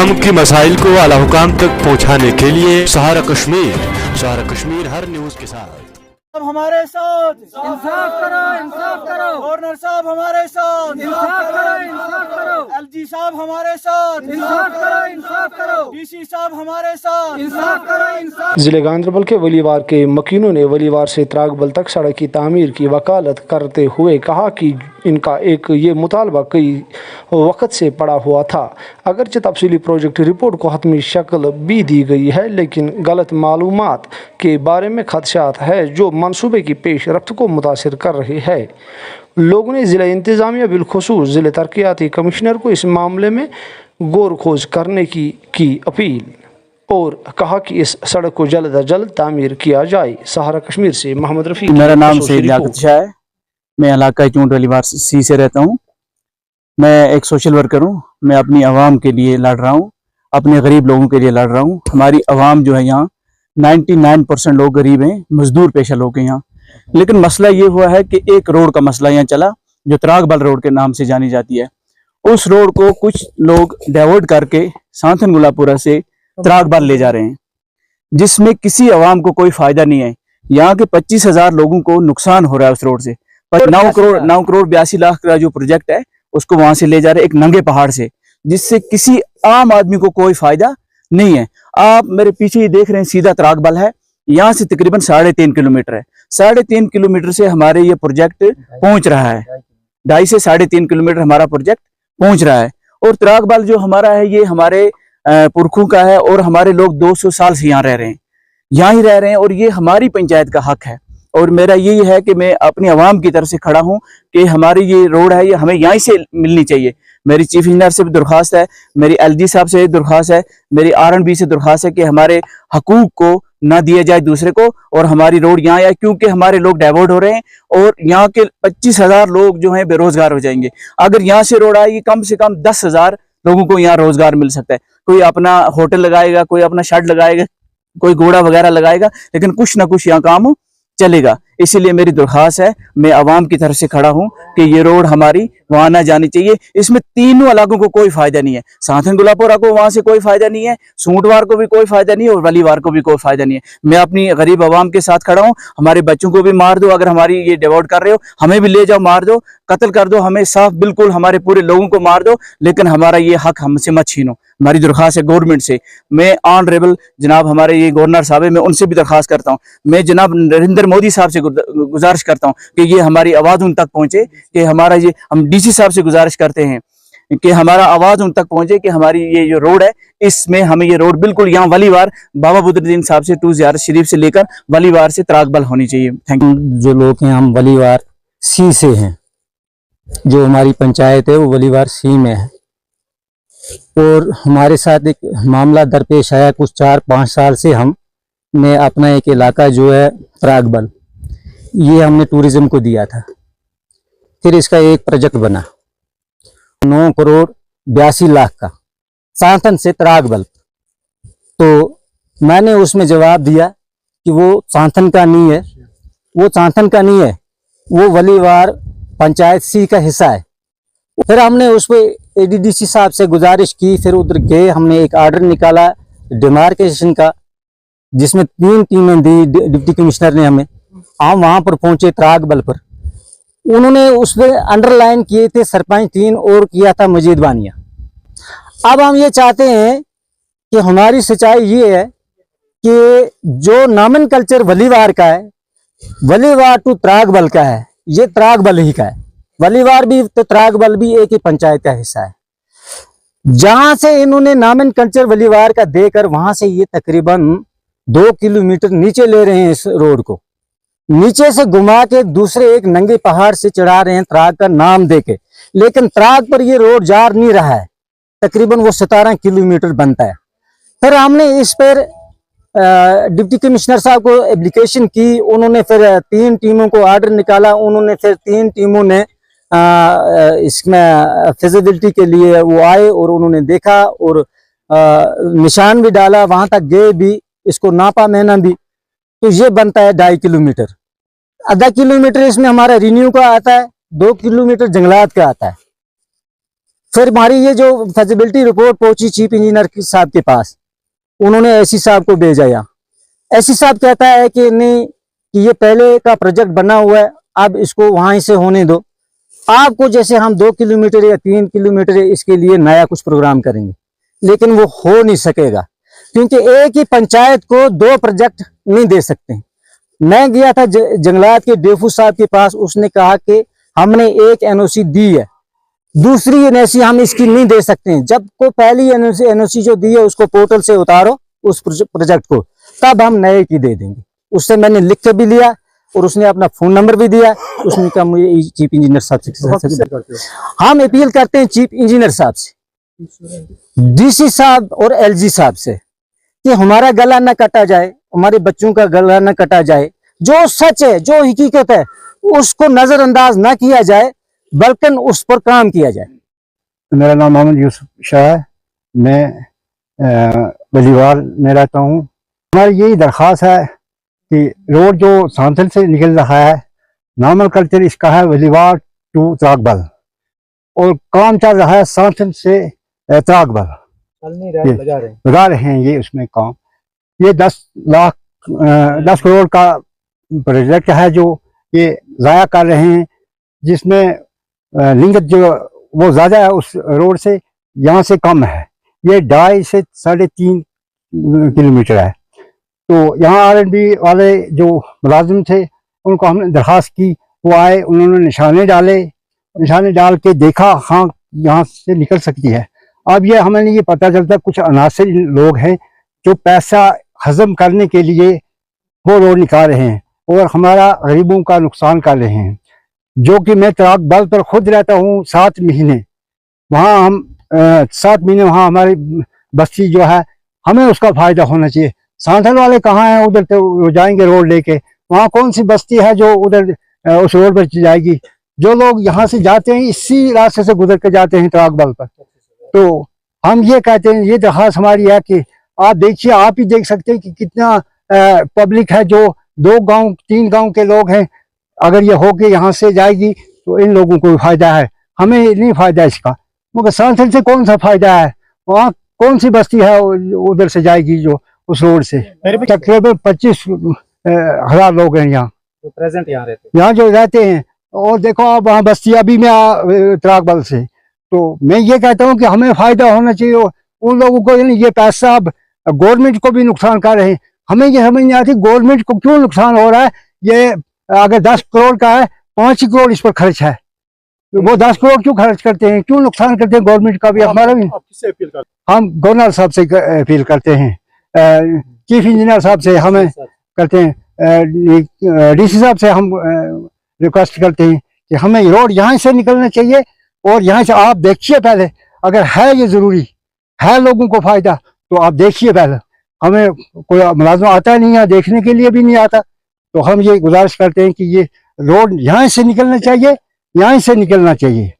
आवाम की मसाइल को आला हुकाम तक पहुँचाने के लिए सहारा कश्मीर हर न्यूज़ के साथ। अब हमारे साथ इंसाफ करो, इंसाफ करो। गवर्नर साहब हमारे साथ इंसाफ करो, इंसाफ करो। एलजी साहब हमारे साथ इंसाफ करो, इंसाफ करो। डीसी साहब हमारे साथ इंसाफ करो, इंसाफ। जिले गांधरबल के वलीवार के मकीनों ने वलीवार से त्रागबल तक सड़क की तामीर की वकालत करते हुए कहा कि इनका ये मुतालबा कई वक्त से पड़ा हुआ था। अगरचे तफसीली प्रोजेक्ट रिपोर्ट को हतमी शक्ल भी दी गई है, लेकिन गलत मालूमात के बारे में खदशात है जो मनसूबे की पेश रफ्त को मुतासर कर रहे हैं। लोगों ने ज़िला इंतज़ामिया बिलखुसूस ज़िले तरक्याती कमिश्नर को इस मामले में गौर खोज करने की अपील और कहा कि इस सड़क को जल्द अज जल्द तामीर किया जाए। सहारा कश्मीर से मोहम्मद रफ़ी। मेरा नाम सैयद लियाकत शाह है। मैं इलाका चूंट वलीवार सी से रहता हूँ। मैं एक सोशल वर्कर हूँ। मैं अपनी आवाम के लिए लड़ रहा हूँ, अपने गरीब लोगों के लिए लड़ रहा हूँ। हमारी आवाम जो है यहाँ 99% लोग गरीब हैं, मजदूर पेशा लोग हैं यहाँ। लेकिन मसला ये हुआ है कि एक रोड का मसला यहाँ चला जो त्रागबल रोड के नाम से जानी जाती है। उस रोड को कुछ लोग डाइवर्ट करके सांथन गुलापुरा से त्रागबल ले जा रहे हैं, जिसमें किसी आवाम को कोई फायदा नहीं है। यहाँ के 25,000 लोगों को नुकसान हो रहा है उस रोड से। 9 करोड़ 82 लाख का जो प्रोजेक्ट है उसको वहां से ले जा रहे हैं एक नंगे पहाड़ से, जिससे किसी आम आदमी को कोई फायदा नहीं है। आप मेरे पीछे ही देख रहे हैं, सीधा त्रागबल है। यहाँ से तकरीबन 3.5 किलोमीटर है। 3.5 किलोमीटर से हमारे ये प्रोजेक्ट पहुंच रहा है। 2.5 से 3.5 किलोमीटर हमारा प्रोजेक्ट पहुंच रहा है। और त्रागबल जो हमारा है ये हमारे पुरखों का है और हमारे लोग 200 साल से यहाँ रह रहे हैं, यहाँ ही रह रहे हैं और ये हमारी पंचायत का हक है। और मेरा यही है कि मैं अपनी आवाम की तरफ से खड़ा हूँ कि हमारी ये रोड है ये हमें यहीं से मिलनी चाहिए। मेरी चीफ इंजीनियर से भी दरख्वास्त है, मेरी एलजी साहब से दरख्वास्त है, मेरी आरएनबी से दरख्वास्त है कि हमारे हकूक को ना दिया जाए दूसरे को और हमारी रोड यहाँ आए, क्योंकि हमारे लोग डाइवर्ट हो रहे हैं और यहाँ के 25,000 लोग जो हैं बेरोजगार हो जाएंगे। अगर यहाँ से रोड आएगी कम से कम 10,000 लोगों को यहाँ रोजगार मिल सकता है। कोई अपना होटल लगाएगा, कोई अपना शेड लगाएगा, कोई घोड़ा वगैरह लगाएगा, लेकिन कुछ ना कुछ यहाँ काम चलेगा। इसीलिए मेरी दरख्वास्त है, मैं आवाम की तरफ से खड़ा हूं कि ये रोड हमारी वहां ना जानी चाहिए। इसमें तीनों इलाकों को कोई फायदा नहीं है। सांथन गुलापुरा को वहां से कोई फायदा नहीं है, सूंटवार को भी कोई फायदा नहीं है और वलीवार को भी कोई फायदा नहीं है। मैं अपनी गरीब आवाम के साथ खड़ा हूं। हमारे बच्चों को भी मार दो, अगर हमारी ये डिवोट कर रहे हो हमें भी ले जाओ, मार दो, कत्ल कर दो, हमें साफ बिल्कुल हमारे पूरे लोगों को मार दो, लेकिन हमारा ये हक हमसे मत छीनो। हमारी दरख्वास्त है गवर्नमेंट से। मैं ऑनरेबल जनाब हमारे ये गवर्नर साहब है, मैं उनसे भी दरख्वास्त करता हूँ। मैं जनाब नरेंद्र मोदी साहब से गुजारिश करता हूँ कि ये हमारी आवाज उन तक पहुंचे कि हमारा ये, हम डीसी साहब से गुजारिश करते हैं कि हमारा आवाज उन तक पहुंचे कि हमारी ये जो रोड है इसमें हमें ये रोड बिल्कुल यहाँ वलीवार बाबा बुद्रुद्दीन साहब से 2 ज़ियारत शरीफ से लेकर वलीवार से त्रागबल होनी चाहिए। Thank you. जो लोग हैं हम वलीवार सी से हैं, जो हमारी पंचायत है वो वलीवार सी में है और हमारे साथ एक मामला दरपेश आया कुछ 4-5 साल से। हमने अपना एक इलाका जो है त्रागबल, ये हमने टूरिज्म को दिया था। फिर इसका एक प्रोजेक्ट बना 9 करोड़ 82 लाख का सांथन से त्रागबल, तो मैंने उसमें जवाब दिया कि वो सांथन का नहीं है, वो सांथन का नहीं है, वो वलीवार पंचायत सी का हिस्सा है। फिर हमने उस पर एडीडीसी साहब से गुजारिश की, फिर उधर गए, हमने एक ऑर्डर निकाला डिमार्केशन का जिसमें 3 टीमें दी डिप्टी कमिश्नर ने हमें। हम वहां पर पहुंचे त्रागबल पर, उन्होंने उसमें अंडरलाइन किए थे सरपंच 3 और किया था मजीद बानिया। अब हम ये चाहते हैं कि हमारी सच्चाई ये है कि जो नामन कल्चर वलीवार का है, वलीवार टू त्रागबल का है, ये त्रागबल ही का है। वलीवार भी तो त्रागबल भी एक ही पंचायत का हिस्सा है। जहां से इन्होंने नामन कल्चर वलीवार का देकर वहां से ये तकरीबन 2 किलोमीटर नीचे ले रहे हैं इस रोड को, नीचे से घुमा के दूसरे एक नंगे पहाड़ से चढ़ा रहे हैं त्राग का नाम देके, लेकिन त्राग पर ये रोड जा नहीं रहा है। तकरीबन वो 17 किलोमीटर बनता है। फिर हमने इस पर डिप्टी कमिश्नर साहब को एप्लीकेशन की, उन्होंने फिर 3 टीमों को ऑर्डर निकाला, उन्होंने फिर 3 टीमों ने इसमें फिजिबिलिटी के लिए वो आए और उन्होंने देखा और निशान भी डाला, वहां तक गए भी, इसको नापा मैंने भी, तो ये बनता है 2.5 किलोमीटर। आधा किलोमीटर इसमें हमारा रिन्यू का आता है, 2 किलोमीटर जंगलात का आता है। फिर हमारी ये जो फिजिबिलिटी रिपोर्ट पहुंची चीफ इंजीनियर साहब के पास, उन्होंने एसी साहब को भेजा। यहाँ एसी साहब कहता है कि नहीं, कि ये पहले का प्रोजेक्ट बना हुआ है, अब इसको वहां से होने दो, आपको जैसे हम 2 किलोमीटर या 3 किलोमीटर इसके लिए नया कुछ प्रोग्राम करेंगे। लेकिन वो हो नहीं सकेगा, क्योंकि एक ही पंचायत को 2 प्रोजेक्ट नहीं दे सकते। मैं गया था जंगलात के डेफू साहब के पास, उसने कहा कि हमने एक एनओसी दी है, दूसरी एनओसी हम इसकी नहीं दे सकते हैं। जब को पहली एनओसी जो दी है उसको पोर्टल से उतारो उस प्रोजेक्ट को, तब हम नए की दे देंगे। उससे मैंने लिख के भी लिया और उसने अपना फोन नंबर भी दिया। उसने कहा मुझे चीफ इंजीनियर साहब से हम अपील करते हैं, चीफ इंजीनियर साहब से, डीसी साहब और एलजी साहब से, कि हमारा गला न कटा जाए, हमारे बच्चों का गला न कटा जाए। जो सच है, जो हकीकत है, उसको नजरअंदाज ना किया जाए, बल्कि उस पर काम किया जाए। मेरा नाम मोहम्मद यूसुफ शाह है, मैं वलीवार में रहता हूँ। हमारी यही दरख्वास्त है कि रोड जो सांथल से निकल रहा है, नॉर्मल कल्चर इसका है वलीवार टू त्रागबल, और काम चल रहा है सांथल से त्रागबल, लगा रहे हैं ये उसमें काम। ये 10 करोड़ का प्रोजेक्ट है जो ये ज़ाया कर रहे हैं, जिसमें लिंगत जो वो ज़्यादा है उस रोड से, यहाँ से कम है। ये 2.5 से 3.5 किलोमीटर है। तो यहाँ R&B वाले जो मुलाजिम थे उनको हमने दरख्वास्त की, वो आए, उन्होंने निशाने डाल के देखा, हाँ यहाँ से निकल सकती है। अब ये हमें ये पता चलता कुछ अनासिर लोग हैं जो पैसा हजम करने के लिए वो रोड निकाल रहे हैं और हमारा गरीबों का नुकसान कर रहे हैं। जो कि मैं त्रागबल पर खुद रहता हूँ 7 महीने, वहाँ हम 7 महीने वहाँ हमारी बस्ती जो है, हमें उसका फायदा होना चाहिए। सांथल वाले कहाँ हैं? उधर तो जाएंगे रोड लेके, वहाँ कौन सी बस्ती है जो उधर उस रोड पर जाएगी? जो लोग यहाँ से जाते हैं इसी रास्ते से गुजर के जाते हैं त्रागबल पर। तो हम ये कहते हैं, ये दरख्वास्त हमारी है कि आप देखिए, आप ही देख सकते हैं कि कितना पब्लिक है, जो 2 गांव 3 गांव के लोग हैं। अगर ये होके यहाँ से जाएगी तो इन लोगों को फायदा है, हमें नहीं फायदा इसका। मगर सांथल से कौन सा फायदा है? वहाँ कौन सी बस्ती है उधर से जाएगी जो उस रोड से? तकरीबन 25,000 लोग हैं यहाँ प्रेजेंट यहाँ जो रहते हैं। और देखो आप वहाँ बस्ती अभी में त्रागबल से। तो मैं ये कहता हूँ कि हमें फायदा होना चाहिए उन लोगों को। ये पैसा अब गवर्नमेंट को भी नुकसान कर रहे हैं। हमें ये समझ नहीं आती गवर्नमेंट को क्यों नुकसान हो रहा है। ये अगर 10 करोड़ का है, 5 करोड़ इस पर खर्च है, तो वो 10 करोड़ क्यों खर्च करते हैं, क्यों नुकसान करते हैं गवर्नमेंट का भी, हमारा भी। हम गवर्नर साहब से अपील करते हैं, चीफ इंजीनियर साहब से हमें करते हैं, डीसी साहब से हम रिक्वेस्ट करते हैं कि हमें रोड यहाँ से निकलना चाहिए। और यहाँ से आप देखिए पहले, अगर है ये जरूरी है लोगों को फायदा, तो आप देखिए पहले। हमें कोई मुलाजिम आता नहीं है, देखने के लिए भी नहीं आता। तो हम ये गुजारिश करते हैं कि ये रोड यहाँ से निकलना चाहिए, यहाँ से निकलना चाहिए।